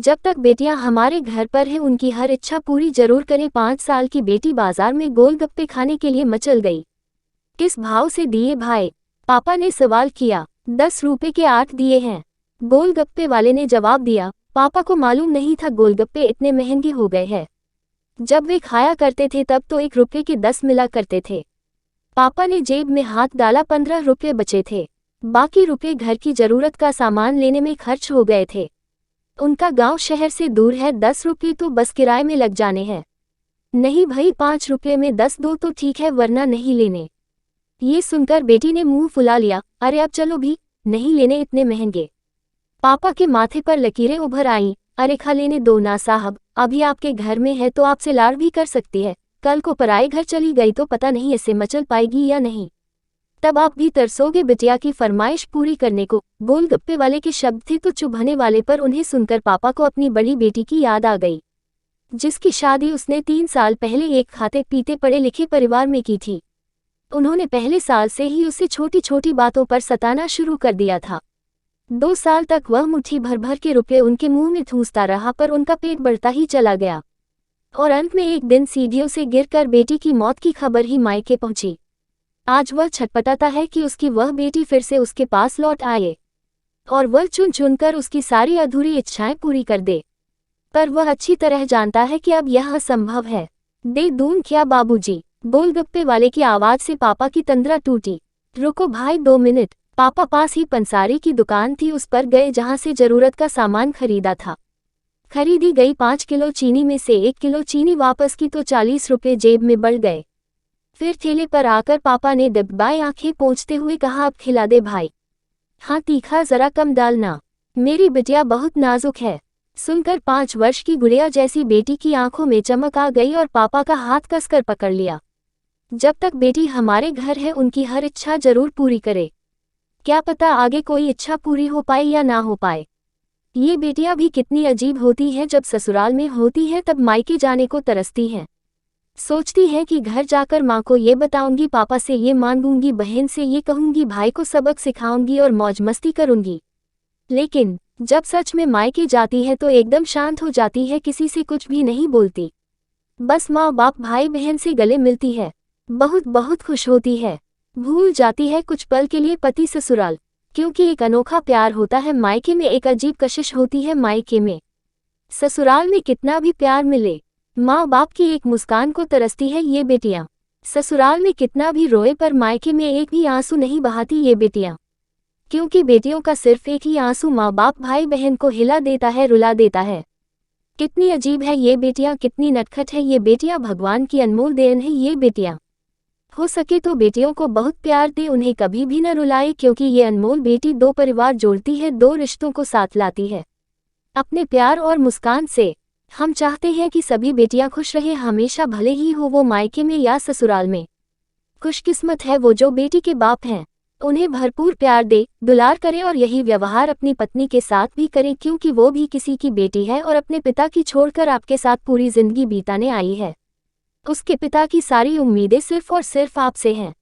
जब तक बेटियां हमारे घर पर हैं उनकी हर इच्छा पूरी जरूर करें। 5 साल की बेटी बाजार में गोलगप्पे खाने के लिए मचल गई। किस भाव से दिए भाई? पापा ने सवाल किया। 10 रुपए के 8 दिए हैं, गोलगप्पे वाले ने जवाब दिया। पापा को मालूम नहीं था गोलगप्पे इतने महंगे हो गए हैं। जब वे खाया करते थे तब तो 1 रुपए के 10 मिला करते थे। पापा ने जेब में हाथ डाला, 15 रुपए बचे थे। बाकी रुपए घर की जरूरत का सामान लेने में खर्च हो गए थे। उनका गांव शहर से दूर है, 10 रुपये तो बस किराए में लग जाने हैं। नहीं भाई, 5 रुपये में 10 दो तो ठीक है, वरना नहीं लेने। ये सुनकर बेटी ने मुंह फुला लिया। अरे अब चलो भी, नहीं लेने इतने महंगे। पापा के माथे पर लकीरें उभर आईं। अरे खा लेने दो ना साहब, अभी आपके घर में है तो आपसे लाड़ भी कर सकती है। कल को पराए घर चली गई तो पता नहीं ऐसे मचल पाएगी या नहीं। तब आप भी तरसोगे बिटिया की फरमाइश पूरी करने को। गोलगप्पे वाले के शब्द थे तो चुभने वाले, पर उन्हें सुनकर पापा को अपनी बड़ी बेटी की याद आ गई, जिसकी शादी उसने 3 साल पहले एक खाते पीते पढ़े लिखे परिवार में की थी। उन्होंने पहले साल से ही उसे छोटी छोटी बातों पर सताना शुरू कर दिया था। 2 साल तक वह मुट्ठी भर भर के रुपए उनके मुंह में ठूंसता रहा, पर उनका पेट बढ़ता ही चला गया और अंत में एक दिन सीढ़ियों से गिरकर बेटी की मौत की खबर ही मायके पहुंची। आज वह छटपटाता है कि उसकी वह बेटी फिर से उसके पास लौट आए और वह चुन चुनकर उसकी सारी अधूरी इच्छाएं पूरी कर दे। पर वह अच्छी तरह जानता है कि अब यह असंभव है। दे दूं क्या बाबूजी? गोलगप्पे वाले की आवाज से पापा की तंद्रा टूटी। रुको भाई 2 मिनट। पापा पास ही पंसारी की दुकान थी, उस पर गए जहां से जरूरत का सामान खरीदा था। खरीदी गई 5 किलो चीनी में से 1 किलो चीनी वापस की तो 40 रुपये जेब में बढ़ गए। फिर ठेले पर आकर पापा ने दबदाई आंखें पोंछते हुए कहा, अब खिला दे भाई। हाँ तीखा जरा कम डालना, मेरी बिटिया बहुत नाजुक है। सुनकर 5 वर्ष की गुड़िया जैसी बेटी की आंखों में चमक आ गई और पापा का हाथ कसकर पकड़ लिया। जब तक बेटी हमारे घर है उनकी हर इच्छा जरूर पूरी करे। क्या पता आगे कोई इच्छा पूरी हो पाए या ना हो पाए। ये बेटियां भी कितनी अजीब होती हैं, जब ससुराल में होती हैं तब मायके जाने को तरसती हैं। सोचती है कि घर जाकर माँ को ये बताऊंगी, पापा से ये मांगूंगी, बहन से ये कहूंगी, भाई को सबक सिखाऊंगी और मौज मस्ती करूंगी। लेकिन जब सच में मायके जाती है तो एकदम शांत हो जाती है, किसी से कुछ भी नहीं बोलती। बस माँ बाप भाई बहन से गले मिलती है, बहुत बहुत खुश होती है। भूल जाती है कुछ पल के लिए पति ससुराल, क्योंकि एक अनोखा प्यार होता है मायके में, एक अजीब कशिश होती है मायके में। ससुराल में कितना भी प्यार मिले, माँ बाप की एक मुस्कान को तरसती है ये बेटियां। ससुराल में कितना भी रोए पर मायके में एक भी आंसू नहीं बहाती ये बेटियां, क्योंकि बेटियों का सिर्फ एक ही आंसू माँ बाप भाई बहन को हिला देता है, रुला देता है। कितनी अजीब है ये बेटियां, कितनी नटखट है ये बेटियां, भगवान की अनमोल देन है ये बेटियां। हो सके तो बेटियों को बहुत प्यार दे, उन्हें कभी भी न रुलाए, क्योंकि ये अनमोल बेटी 2 परिवार जोड़ती है, 2 रिश्तों को साथ लाती है अपने प्यार और मुस्कान से। हम चाहते हैं कि सभी बेटियां खुश रहें हमेशा, भले ही हो वो मायके में या ससुराल में। खुशकिस्मत है वो जो बेटी के बाप हैं, उन्हें भरपूर प्यार दे, दुलार करे और यही व्यवहार अपनी पत्नी के साथ भी करे, क्योंकि वो भी किसी की बेटी है और अपने पिता की छोड़कर आपके साथ पूरी जिंदगी बिताने आई है। उसके पिता की सारी उम्मीदें सिर्फ और सिर्फ आपसे हैं।